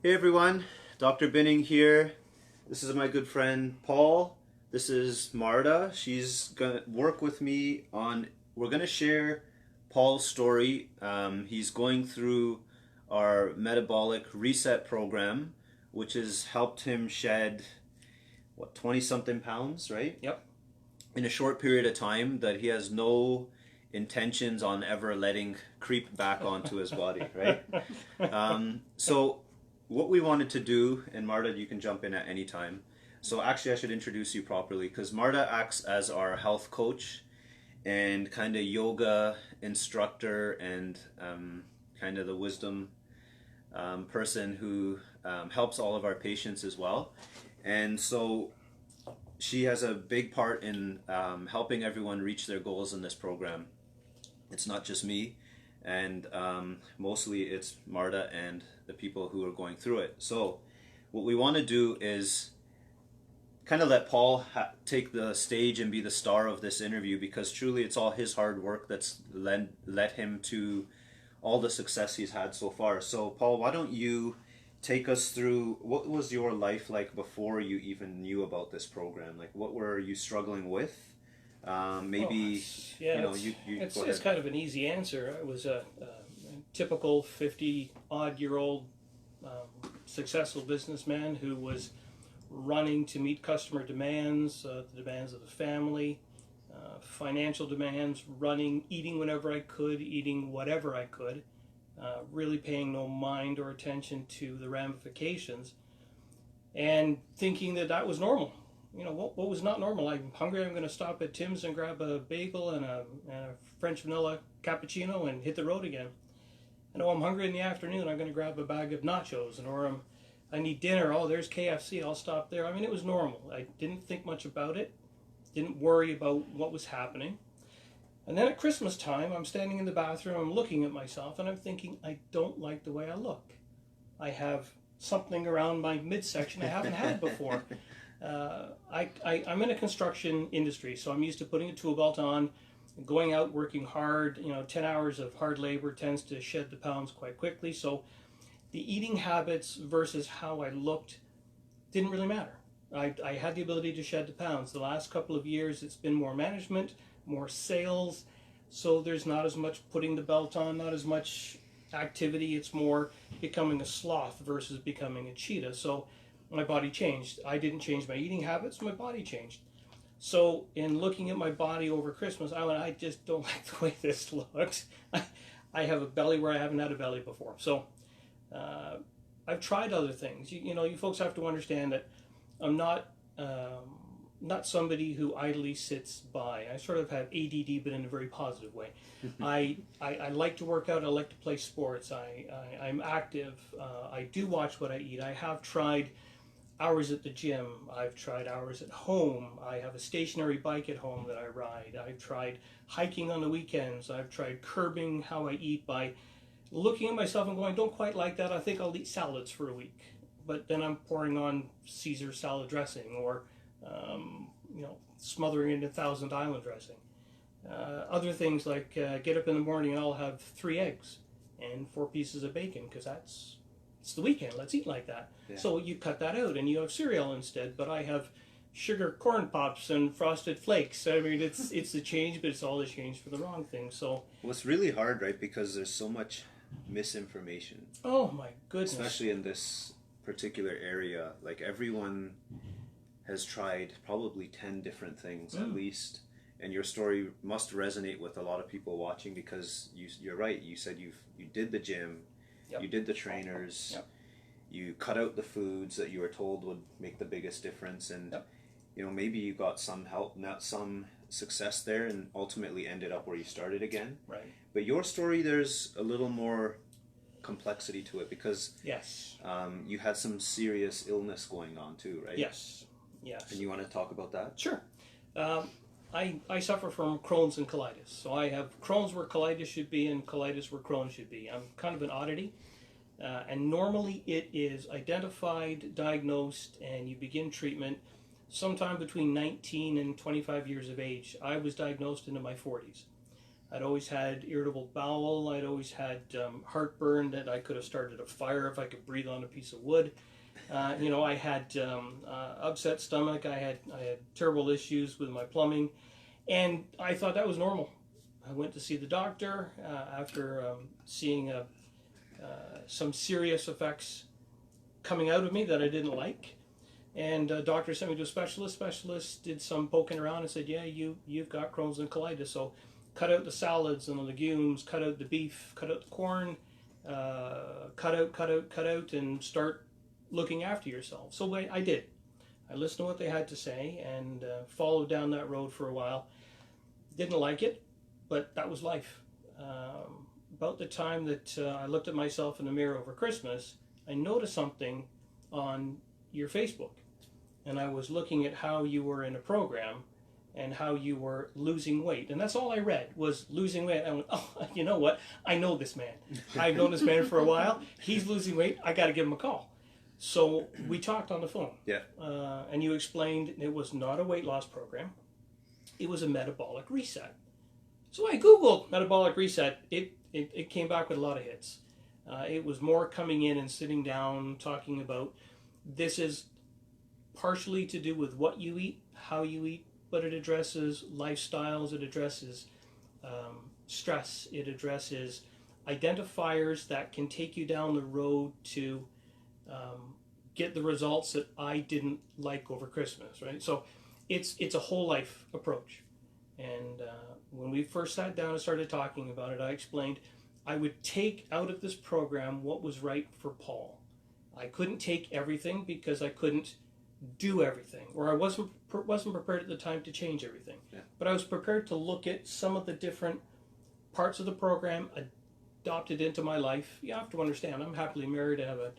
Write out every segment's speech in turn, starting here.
Hey everyone, Dr. Binning here. This is my good friend Paul. This is Marta. She's gonna work with me on. We're gonna share Paul's story. He's going through our metabolic reset program, which has helped him shed 20 something pounds, right? Yep. In a short period of time that he has no intentions on ever letting creep back onto his body, right? So what we wanted to do, and Marta, you can jump in at any time. So actually, I should introduce you properly because Marta acts as our health coach and kind of yoga instructor and kind of the wisdom person who helps all of our patients as well. And so she has a big part in helping everyone reach their goals in this program. It's not just me, and mostly it's Marta and the people who are going through it. So what we want to do is kind of let Paul take the stage and be the star of this interview, because truly it's all his hard work that's led him to all the success he's had so far. So Paul, why don't you take us through what was your life like before you even knew about this program? Like, what were you struggling with? Maybe it's kind of an easy answer. I was a typical 50-odd-year-old successful businessman who was running to meet customer demands, the demands of the family, financial demands, eating whenever I could, eating whatever I could, really paying no mind or attention to the ramifications, and thinking that was normal. You know, what was not normal? I'm hungry, I'm going to stop at Tim's and grab a bagel and a French vanilla cappuccino and hit the road again. And I'm hungry in the afternoon, I'm going to grab a bag of nachos. And I need dinner, there's KFC, I'll stop there. I mean, it was normal. I didn't think much about it, didn't worry about what was happening. And then at Christmas time, I'm standing in the bathroom, I'm looking at myself, and I'm thinking, I don't like the way I look. I have something around my midsection I haven't had before. I'm in a construction industry, so I'm used to putting a tool belt on, going out, working hard. 10 hours of hard labor tends to shed the pounds quite quickly. So the eating habits versus how I looked didn't really matter. I had the ability to shed the pounds. The last couple of years, it's been more management, more sales. So there's not as much putting the belt on, not as much activity. It's more becoming a sloth versus becoming a cheetah. So my body changed. I didn't change my eating habits, my body changed. So in looking at my body over Christmas, I just don't like the way this looks. I have a belly where I haven't had a belly before. So I've tried other things. You folks have to understand that I'm not somebody who idly sits by. I sort of have ADD, but in a very positive way. I like to work out. I like to play sports. I'm active. I do watch what I eat. I have tried hours at the gym. I've tried hours at home. I have a stationary bike at home that I ride. I've tried hiking on the weekends. I've tried curbing how I eat by looking at myself and going, don't quite like that. I think I'll eat salads for a week. But then I'm pouring on Caesar salad dressing or smothering it in Thousand Island dressing. Other things like get up in the morning and I'll have 3 eggs and 4 pieces of bacon because it's the weekend. Let's eat like that. Yeah. So you cut that out and you have cereal instead. But I have sugar corn pops and frosted flakes. I mean, it's a change, but it's all a change for the wrong thing. So well, it's really hard, right? Because there's so much misinformation. Oh my goodness! Especially in this particular area, like everyone has tried probably 10 different things at least, and your story must resonate with a lot of people watching because you're right. You said you did the gym. Yep. You did the trainers. Yep. You cut out the foods that you were told would make the biggest difference, and yep. Maybe you got some help, not some success there, and ultimately ended up where you started again. Right. But your story, there's a little more complexity to it because yes, you had some serious illness going on too, right? Yes. And you want to talk about that? Sure. I suffer from Crohn's and colitis. So I have Crohn's where colitis should be and colitis where Crohn's should be. I'm kind of an oddity. And normally it is identified, diagnosed, and you begin treatment sometime between 19 and 25 years of age. I was diagnosed into my 40s. I'd always had irritable bowel. I'd always had heartburn that I could have started a fire if I could breathe on a piece of wood. I had upset stomach. I had terrible issues with my plumbing, and I thought that was normal. I went to see the doctor after seeing some serious effects coming out of me that I didn't like. And doctor sent me to a specialist. Specialist did some poking around and said, yeah, you've got Crohn's and colitis. So cut out the salads and the legumes, cut out the beef, cut out the corn, cut out, and start looking after yourself. So I did. I listened to what they had to say and followed down that road for a while. Didn't like it, but that was life. About the time that I looked at myself in the mirror over Christmas, I noticed something on your Facebook. And I was looking at how you were in a program and how you were losing weight. And that's all I read was losing weight. I went, oh, you know what? I know this man. I've known this man for a while. He's losing weight. I got to give him a call. So we talked on the phone. Yeah. And you explained it was not a weight loss program. It was a metabolic reset. So I Googled metabolic reset. It came back with a lot of hits. It was more coming in and sitting down, talking about this is partially to do with what you eat, how you eat, but it addresses lifestyles, it addresses stress, it addresses identifiers that can take you down the road to get the results that I didn't like over Christmas, right? So it's a whole life approach. And when we first sat down and started talking about it, I explained I would take out of this program what was right for Paul. I couldn't take everything because I couldn't do everything, or I wasn't prepared at the time to change everything. Yeah. But I was prepared to look at some of the different parts of the program, adopt it into my life. You have to understand, I'm happily married. I have a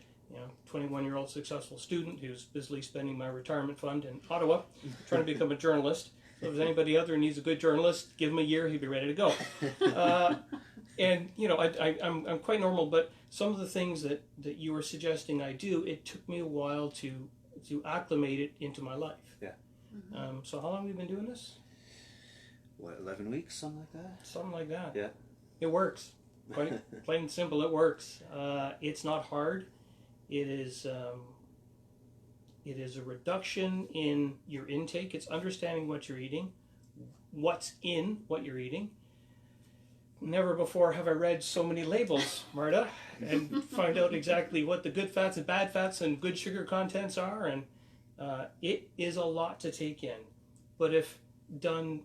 21-year-old successful student who's busily spending my retirement fund in Ottawa, trying to become a journalist. So if there's anybody out there who needs a good journalist, give him a year, he'll be ready to go. And I'm quite normal, but some of the things that you were suggesting I do, it took me a while to acclimate it into my life. Yeah. So how long have we been doing this? What, 11 weeks, something like that? Something like that. Yeah. It works. Quite plain and simple, it works. It's not hard. It is a reduction in your intake. It's understanding what you're eating, what's in what you're eating. Never before have I read so many labels, Marta, and find out exactly what the good fats and bad fats and good sugar contents are. And it is a lot to take in. But if done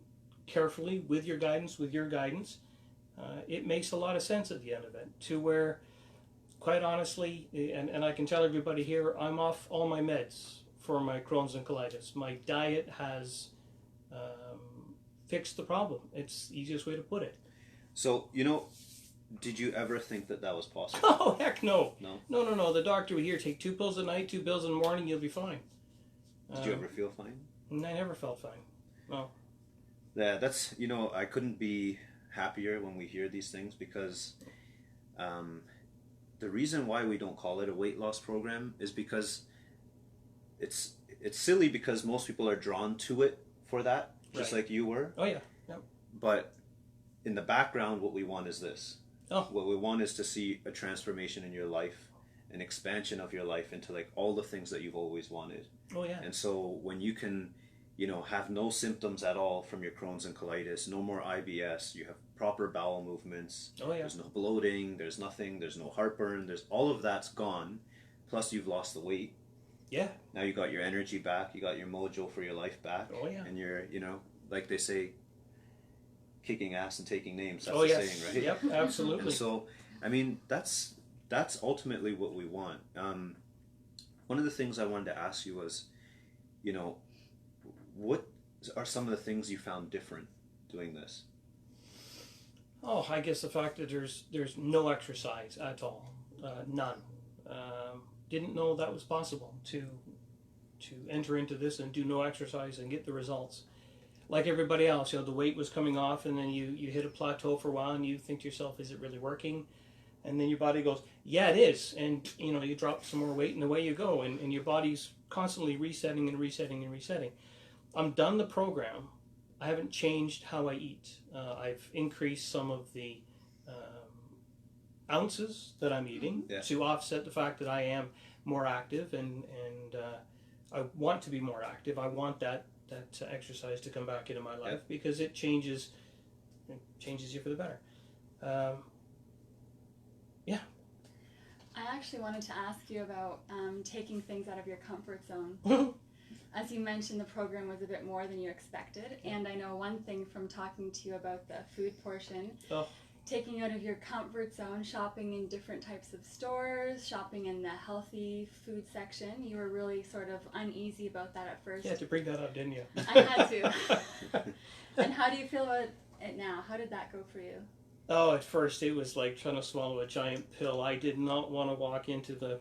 carefully with your guidance, it makes a lot of sense at the end of it, to where, quite honestly, and I can tell everybody here, I'm off all my meds for my Crohn's and colitis. My diet has fixed the problem. It's the easiest way to put it. So, did you ever think that was possible? Oh, heck no. No? The doctor would hear, take 2 pills at night, 2 pills in the morning, you'll be fine. Did you ever feel fine? I never felt fine. No. Yeah, that's, I couldn't be happier when we hear these things, because the reason why we don't call it a weight loss program is because it's silly, because most people are drawn to it for that, just like you were. Oh, yeah. Yep. But in the background, what we want is this. Oh. What we want is to see a transformation in your life, an expansion of your life into like all the things that you've always wanted. Oh, yeah. And so when you can, have no symptoms at all from your Crohn's and colitis, no more IBS, you have proper bowel movements, oh, yeah. There's no bloating, there's nothing, there's no heartburn, there's all of that's gone, plus you've lost the weight. Yeah. Now you got your energy back, you got your mojo for your life back. Oh, yeah. And you're, like they say, kicking ass and taking names. That's the saying, right? Yep, absolutely. And so, that's ultimately what we want. One of the things I wanted to ask you was, what are some of the things you found different doing this? Oh, I guess the fact that there's no exercise at all, none. Didn't know that was possible to enter into this and do no exercise and get the results. Like everybody else, the weight was coming off, and then you hit a plateau for a while, and you think to yourself, is it really working? And then your body goes, yeah, it is. And, you drop some more weight, and away you go. And your body's constantly resetting and resetting and resetting. I'm done the program. I haven't changed how I eat. I've increased some of the ounces that I'm eating to offset the fact that I am more active, and I want to be more active. I want that exercise to come back into my life because it changes you for the better. I actually wanted to ask you about taking things out of your comfort zone. As you mentioned, the program was a bit more than you expected, and I know one thing from talking to you about the food portion, taking out of your comfort zone, shopping in different types of stores, shopping in the healthy food section. You were really sort of uneasy about that at first. You had to bring that up, didn't you? I had to. And how do you feel about it now? How did that go for you? Oh, at first it was like trying to swallow a giant pill. I did not want to walk into the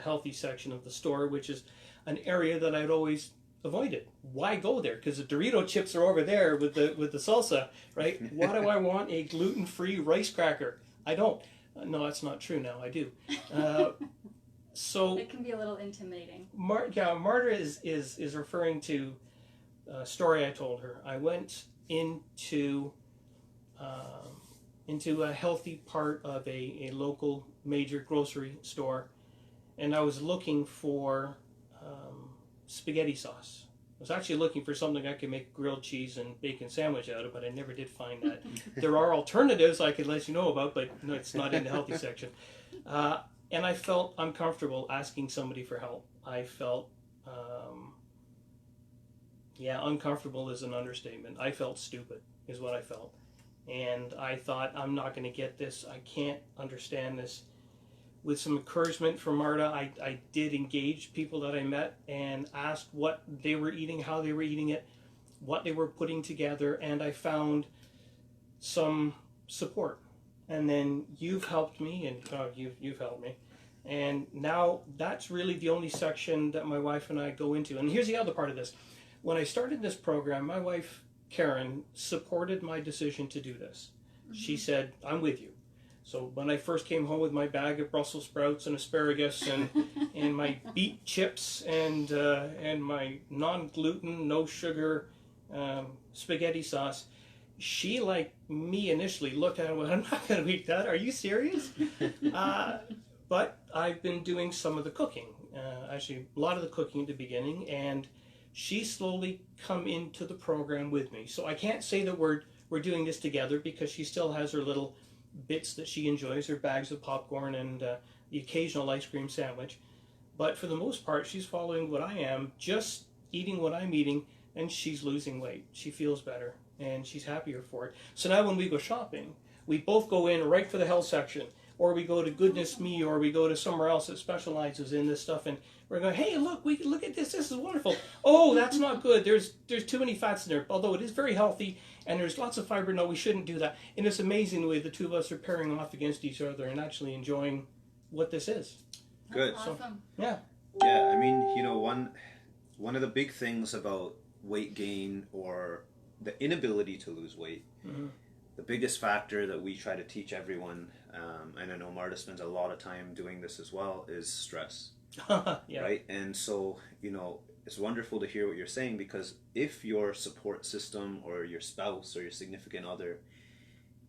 healthy section of the store, which is an area that I'd always avoided. Why go there? Because the Dorito chips are over there with the salsa, right? Why do I want a gluten-free rice cracker? I don't. No, that's not true now. I do. So it can be a little intimidating. Marta is referring to a story I told her. I went into a healthy part of a local major grocery store, and I was looking for spaghetti sauce. I was actually looking for something I could make grilled cheese and bacon sandwich out of, but I never did find that. There are alternatives I could let you know about, but no, it's not in the healthy section. And I felt uncomfortable asking somebody for help. I felt, uncomfortable is an understatement. I felt stupid, is what I felt. And I thought, I'm not going to get this. I can't understand this. With some encouragement from Marta, I did engage people that I met and asked what they were eating, how they were eating it, what they were putting together, and I found some support. And then you've helped me, and you've helped me. And now that's really the only section that my wife and I go into. And here's the other part of this. When I started this program, my wife, Karen, supported my decision to do this. Mm-hmm. She said, I'm with you. So when I first came home with my bag of Brussels sprouts and asparagus and my beet chips and my non-gluten, no sugar spaghetti sauce, she, like me initially, looked at it and went, I'm not going to eat that. Are you serious? But I've been doing some of the cooking, actually a lot of the cooking at the beginning, and she slowly come into the program with me. So I can't say that we're doing this together because she still has her little bits that she enjoys, her bags of popcorn and the occasional ice cream sandwich. But for the most part, she's following what I am, just eating what I'm eating, and she's losing weight. She feels better, and she's happier for it. So now when we go shopping, we both go in right for the health section, or we go to Goodness Me, or we go to somewhere else that specializes in this stuff, and we're going, hey, look at this. This is wonderful. Oh, that's not good. There's too many fats in there, although it is very healthy, and there's lots of fiber. No, we shouldn't do that. And it's amazing the way the two of us are pairing off against each other and actually enjoying what this is. Good. Awesome. So, yeah. Yeah, I mean, one of the big things about weight gain or the inability to lose weight, mm-hmm. the biggest factor that we try to teach everyone, and I know Marta spends a lot of time doing this as well, is stress. Yeah. Right? And so, it's wonderful to hear what you're saying, because if your support system or your spouse or your significant other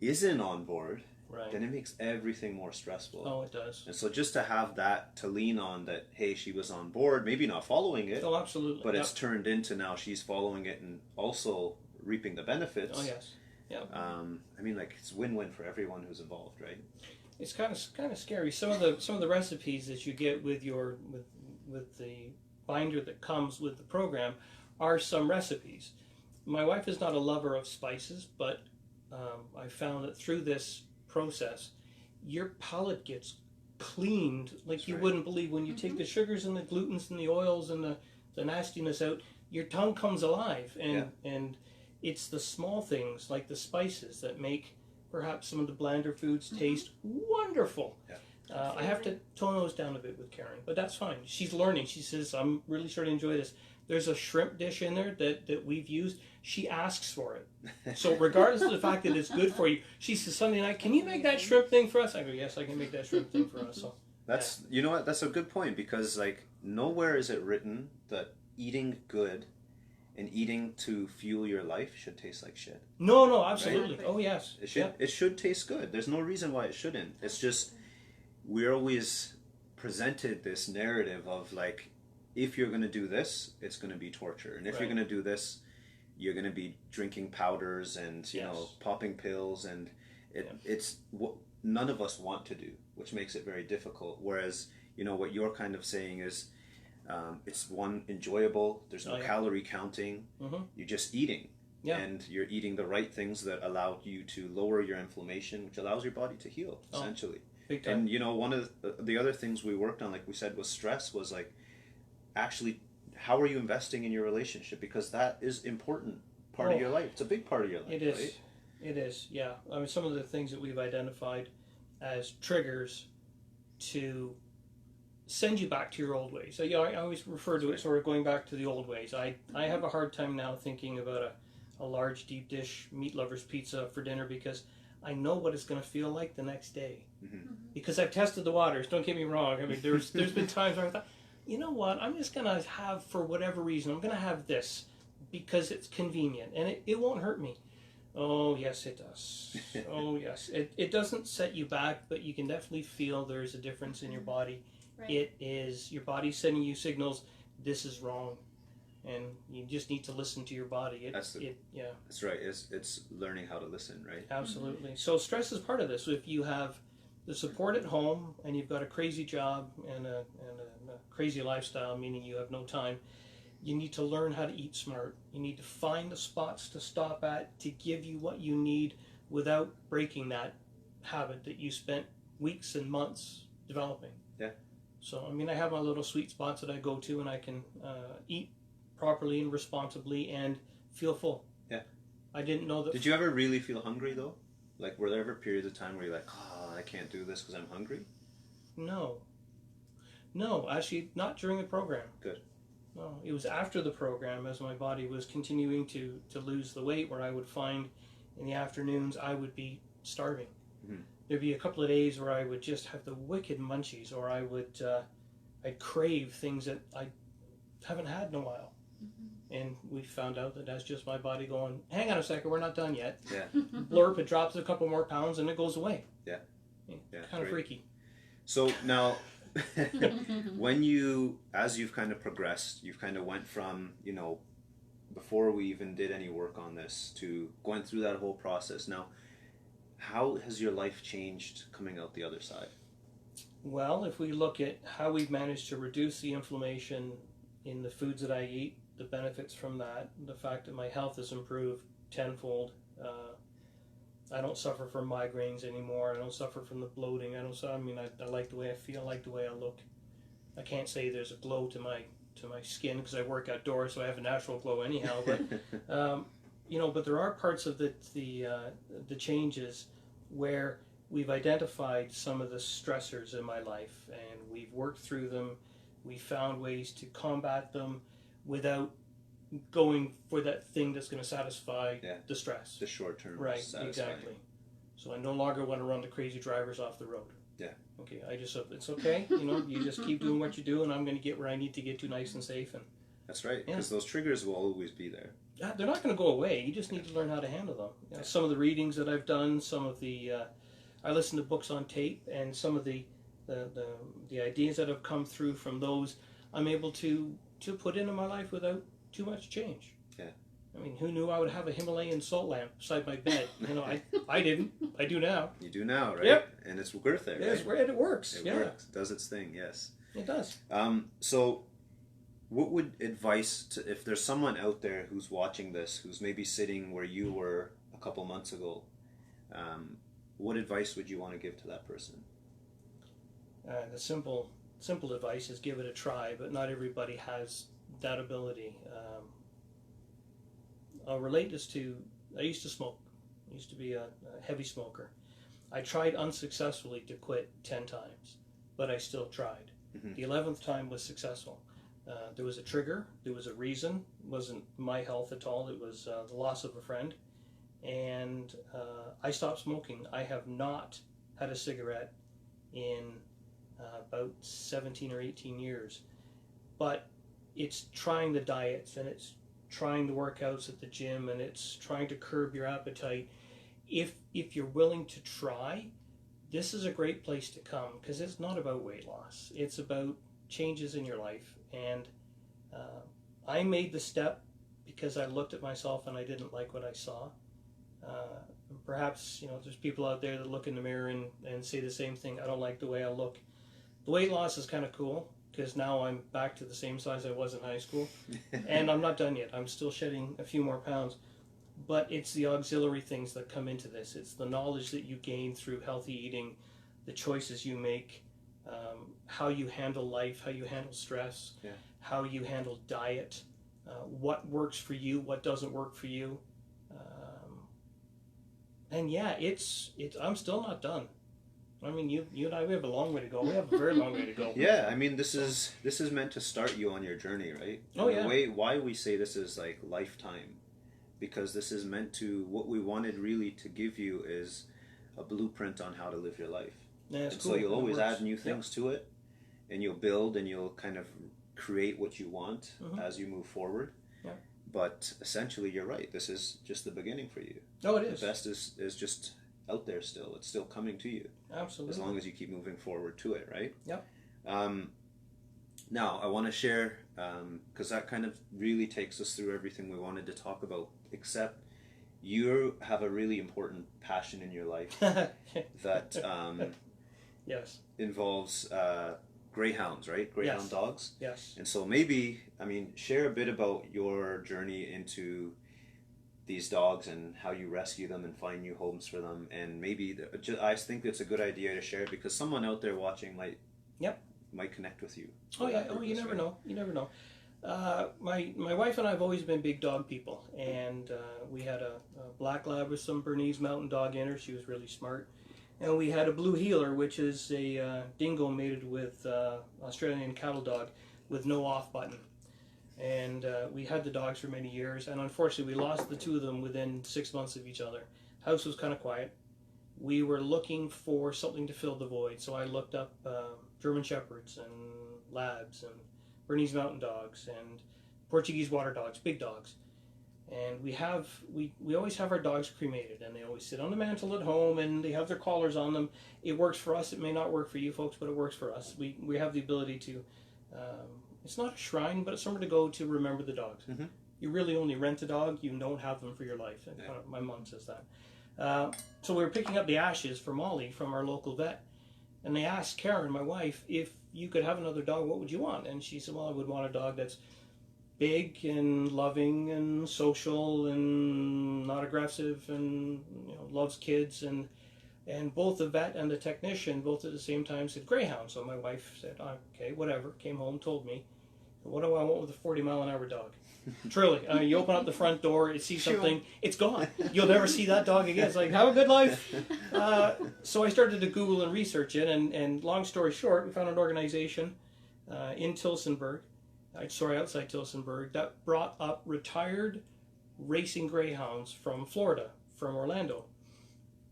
isn't on board, right, then it makes everything more stressful. Oh, it does. And so just to have that to lean on, that, hey, she was on board, maybe not following it. Oh, absolutely. But it's turned into now she's following it and also reaping the benefits. Oh, yes. Yeah. I mean, like, it's win-win for everyone who's involved, right? It's kind of scary. Some of the recipes that you get with the binder that comes with the program are some recipes. My wife is not a lover of spices, but I found that through this process, your palate gets cleaned like That's you right. wouldn't believe. When you take the sugars and the glutens and the oils and the nastiness out, your tongue comes alive, and it's the small things like the spices that make perhaps some of the blander foods taste wonderful. Yeah. I have to tone those down a bit with Karen, but that's fine. She's learning. She says, I'm really starting to enjoy this. There's a shrimp dish in there that we've used. She asks for it. So regardless of the fact that it's good for you, she says Sunday night, can you make that shrimp thing for us? I go, yes, I can make that shrimp thing for us. So that's you know what? That's a good point, because like nowhere is it written that eating good and eating to fuel your life should taste like shit. No, absolutely. Right? Oh, yes. It should taste good. There's no reason why it shouldn't. It's just we're always presented this narrative of like, if you're going to do this, it's going to be torture, and if you're going to do this, you're going to be drinking powders and you know, popping pills, and it's what none of us want to do, which makes it very difficult. Whereas, you know, what you're kind of saying is, it's one, enjoyable. There's no calorie counting. You're just eating, and you're eating the right things that allow you to lower your inflammation, which allows your body to heal essentially. Big time. And you know, one of the other things we worked on, like we said, was stress. Was like, actually, how are you investing in your relationship? Because that is important part of your life. It's a big part of your life. It is. Right? It is. Yeah. I mean, some of the things that we've identified as triggers to send you back to your old ways. So, I always refer to it sort of going back to the old ways. I have a hard time now thinking about a large deep dish meat lover's pizza for dinner, because I know what it's going to feel like the next day. Because I've tested the waters. Don't get me wrong. I mean, there's been times where I thought, you know what, I'm just going to have, for whatever reason, I'm going to have this because it's convenient and it won't hurt me. Oh, yes, it does. Oh, yes. It doesn't set you back, but you can definitely feel there's a difference in your body. Right. It is your body sending you signals, this is wrong. And you just need to listen to your body. That's right. It's learning how to listen, right? Absolutely. So stress is part of this. So if you have the support at home and you've got a crazy job and a crazy lifestyle, meaning you have no time, you need to learn how to eat smart. You need to find the spots to stop at to give you what you need without breaking that habit that you spent weeks and months developing. Yeah. So, I mean, I have my little sweet spots that I go to, and I can eat properly and responsibly and feel full. Yeah. I didn't know that. Did you ever really feel hungry, though? Like, were there ever periods of time where you're like, oh, I can't do this because I'm hungry? No, actually, not during the program. Good. No, it was after the program, as my body was continuing to lose the weight, where I would find in the afternoons I would be starving. There'd be a couple of days where I would just have the wicked munchies, or I would I'd crave things that I haven't had in a while. And we found out that that's just my body going, hang on a second, we're not done yet. Yeah. Blurp, it drops a couple more pounds and it goes away. Yeah. Kind of freaky. So now, as you've kind of progressed, you've kind of went from, you know, before we even did any work on this, to going through that whole process. Now, how has your life changed coming out the other side? Well, if we look at how we've managed to reduce the inflammation in the foods that I eat, the benefits from that, the fact that my health has improved tenfold. I don't suffer from migraines anymore. I don't suffer from the bloating. I like the way I feel, I like the way I look. I can't say there's a glow to my skin because I work outdoors, so I have a natural glow anyhow. But but there are parts of the changes where we've identified some of the stressors in my life, and we've worked through them. We found ways to combat them without going for that thing that's going to satisfy the stress. The short term. Right, satisfying. exactly. So I no longer want to run the crazy drivers off the road. Yeah. Okay, it's okay. You just keep doing what you do, and I'm going to get where I need to get to nice and safe. And that's right, because those triggers will always be there. They're not going to go away. You just need to learn how to handle them. Some of the readings that I've done, some of the I listen to books on tape, and some of the ideas that have come through from those, I'm able to put into my life without too much change. Yeah. I mean, who knew I would have a Himalayan salt lamp beside my bed? I didn't. I do now. You do now, right? Yep. And it's worth it, right? Yes, right. It works. It works. It does its thing, yes. It does. So what would advice, if there's someone out there who's watching this, who's maybe sitting where you were a couple months ago, what advice would you want to give to that person? The simple advice is give it a try, but not everybody has that ability. I'll relate this to, I used to smoke. I used to be a heavy smoker. I tried unsuccessfully to quit 10 times, but I still tried. The 11th time was successful. There was a trigger, there was a reason. It wasn't my health at all, it was the loss of a friend. And I stopped smoking. I have not had a cigarette in about 17 or 18 years. But it's trying the diets, and it's trying the workouts at the gym and it's trying to curb your appetite, if you're willing to try, this is a great place to come, because it's not about weight loss. It's about changes in your life. And I made the step because I looked at myself and I didn't like what I saw. Perhaps, there's people out there that look in the mirror and say the same thing. I don't like the way I look. The weight loss is kind of cool, because now I'm back to the same size I was in high school. And I'm not done yet. I'm still shedding a few more pounds. But it's the auxiliary things that come into this. It's the knowledge that you gain through healthy eating, the choices you make, how you handle life, how you handle stress, how you handle diet, what works for you, what doesn't work for you. And yeah, I'm still not done. I mean, you and I, we have a long way to go. We have a very long way to go. Yeah, I mean, this is meant to start you on your journey, right? Oh, yeah. Why we say this is like lifetime, because this is meant to, what we wanted really to give you is a blueprint on how to live your life. Yeah, it's and cool. So you'll always add new things to it, and you'll build and you'll kind of create what you want as you move forward. Yeah. But essentially, you're right. This is just the beginning for you. Oh, it is. The best is just out there still. It's still coming to you. Absolutely. As long as you keep moving forward to it, right? Yep. Now, I want to share, because that kind of really takes us through everything we wanted to talk about, except you have a really important passion in your life that yes. involves greyhounds, right? Greyhound dogs. Yes. And so maybe, share a bit about your journey into these dogs and how you rescue them and find new homes for them. And maybe, I think it's a good idea to share, because someone out there watching might connect with you. Oh yeah. Oh, you never know. You never know. My wife and I have always been big dog people, and we had a black lab with some Bernese Mountain Dog in her. She was really smart. And we had a blue heeler, which is a dingo mated with Australian cattle dog with no off button. And we had the dogs for many years, and unfortunately we lost the two of them within 6 months of each other. House was kind of quiet. We were looking for something to fill the void, so I looked up German Shepherds and Labs and Bernese Mountain Dogs and Portuguese water dogs, big dogs. And we always have our dogs cremated, and they always sit on the mantle at home, and they have their collars on them. It works for us. It may not work for you folks, but it works for us. We have the ability to, it's not a shrine, but it's somewhere to go to remember the dogs. Mm-hmm. You really only rent a dog. You don't have them for your life. And my mom says that. So we were picking up the ashes for Molly from our local vet, and they asked Karen, my wife, if you could have another dog, what would you want? And she said, well, I would want a dog that's big and loving and social and not aggressive and loves kids, and both the vet and the technician both at the same time said greyhound. So my wife said, okay, whatever, came home, told me, what do I want with a 40-mile-an-hour dog? Truly, you open up the front door, you see something, it's gone. You'll never see that dog again. It's like, have a good life. So I started to Google and research it, and long story short, we found an organization in Tillsonburg, outside Tillsonburg, that brought up retired racing greyhounds from Florida, from Orlando,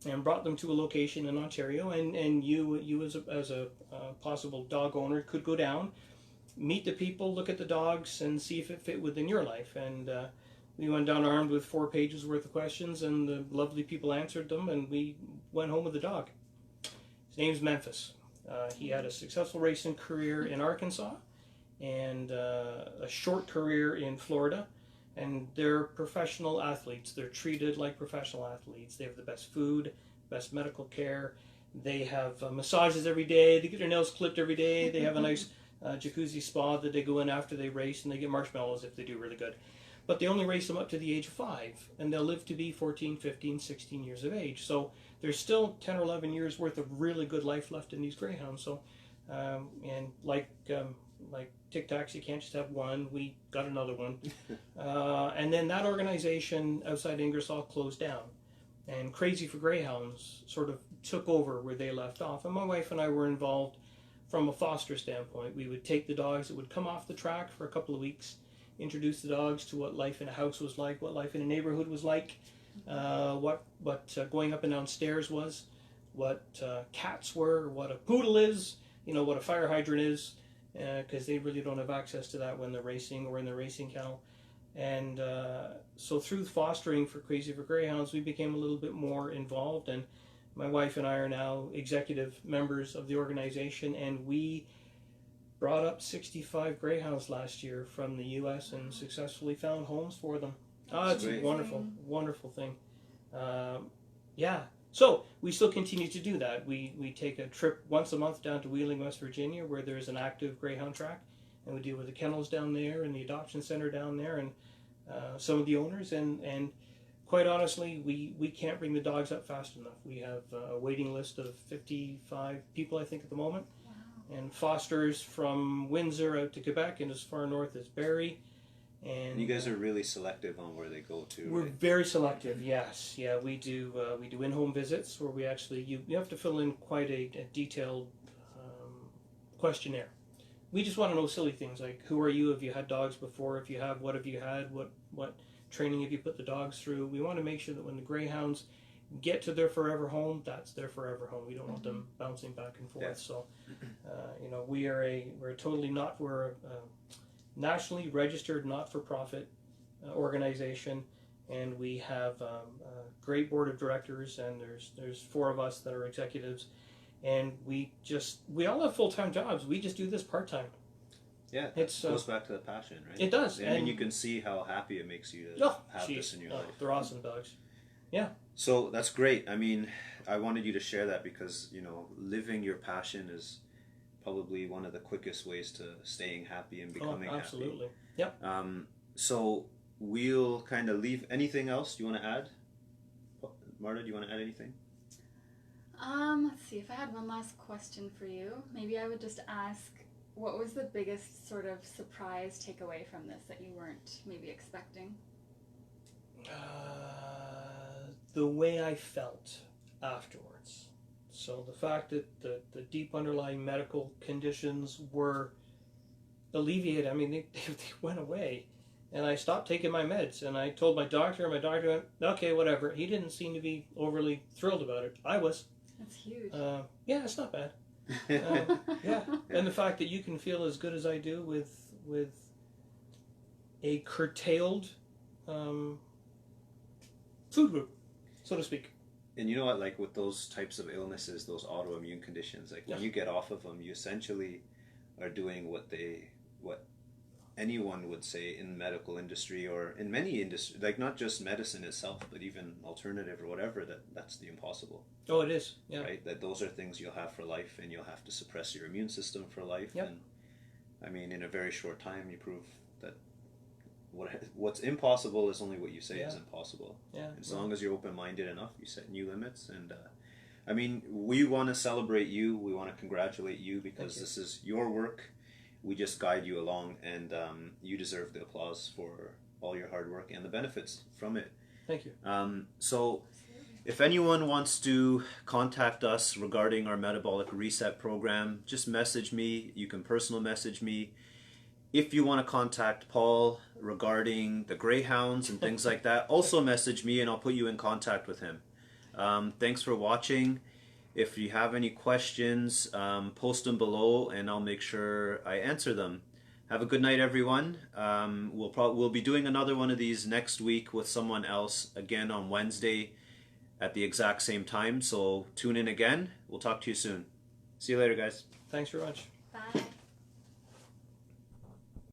and brought them to a location in Ontario. And you as a possible dog owner could go down, meet the people, look at the dogs, and see if it fit within your life. And we went down armed with 4 pages worth of questions, and the lovely people answered them, and we went home with the dog. His name's Memphis. He had a successful racing career in Arkansas, and a short career in Florida, and they're professional athletes. They're treated like professional athletes. They have the best food, best medical care. They have massages every day. They get their nails clipped every day. They have a nice jacuzzi spa that they go in after they race, and they get marshmallows if they do really good. But they only race them up to the age of 5, and they'll live to be 14, 15, 16 years of age. So there's still 10 or 11 years worth of really good life left in these greyhounds. So, and like Tic Tacs, you can't just have one. We got another one. And then that organization outside Ingersoll closed down. And Crazy for Greyhounds sort of took over where they left off. And my wife and I were involved from a foster standpoint. We would take the dogs that would come off the track for a couple of weeks, introduce the dogs to what life in a house was like, what life in a neighborhood was like, what going up and down stairs was, what cats were, what a poodle is, what a fire hydrant is, because they really don't have access to that when they're racing or in the racing kennel. And so through fostering for Crazy for Greyhounds, we became a little bit more involved, and my wife and I are now executive members of the organization, and we brought up 65 greyhounds last year from the U.S. and successfully found homes for them. It's a wonderful, wonderful thing. Yeah. So we still continue to do that. We take a trip once a month down to Wheeling, West Virginia, where there's an active greyhound track, and we deal with the kennels down there and the adoption center down there, and some of the owners. And quite honestly, we can't bring the dogs up fast enough. We have a waiting list of 55 people, I think, at the moment. And fosters from Windsor out to Quebec and as far north as Barrie. And you guys are really selective on where they go to. We're right? very selective, yes. Yeah, we do in-home visits where we actually, you have to fill in quite a detailed questionnaire. We just want to know silly things like, who are you? Have you had dogs before? If you have, what have you had? What training have you put the dogs through? We want to make sure that when the greyhounds get to their forever home, that's their forever home. We don't want them bouncing back and forth. Yeah. So, we're a nationally registered not-for-profit organization, and we have a great board of directors, and there's 4 of us that are executives, and we all have full-time jobs. We just do this part-time. Yeah, it goes back to the passion, right? It does. And you can see how happy it makes you to have this in your life. They're awesome dogs. Yeah. So that's great. I mean, I wanted you to share that because, living your passion is probably one of the quickest ways to staying happy and becoming absolutely. happy. Yep. So we'll kind of leave. Anything else you want to add? Marta, do you want to add anything? Let's see. If I had one last question for you, maybe I would just ask, what was the biggest sort of surprise takeaway from this that you weren't maybe expecting? The way I felt afterwards. So the fact that the deep underlying medical conditions were alleviated, I mean, they went away. And I stopped taking my meds, and I told my doctor, and my doctor went, okay, whatever. He didn't seem to be overly thrilled about it. I was. That's huge. Yeah, it's not bad. Yeah, and the fact that you can feel as good as I do with a curtailed food group, so to speak. And you know what, like with those types of illnesses, those autoimmune conditions, like when you get off of them, you essentially are doing what anyone would say in the medical industry or in many industries, like not just medicine itself, but even alternative or whatever, that's the impossible. Oh, it is. Yeah. Right? That those are things you'll have for life, and you'll have to suppress your immune system for life. Yep. And I mean, in a very short time, you prove that what's impossible is only what you say is impossible. Yeah. As long as you're open-minded enough, you set new limits. And I mean, we want to celebrate you. We want to congratulate you because this is your work. We just guide you along, and you deserve the applause for all your hard work and the benefits from it. Thank you. So if anyone wants to contact us regarding our Metabolic Reset program, just message me. You can personal message me. If you want to contact Paul regarding the greyhounds and things like that, also message me and I'll put you in contact with him. Thanks for watching. If you have any questions, post them below and I'll make sure I answer them. Have a good night, everyone. We'll be doing another one of these next week with someone else again on Wednesday at the exact same time. So tune in again. We'll talk to you soon. See you later, guys. Thanks very much. Bye.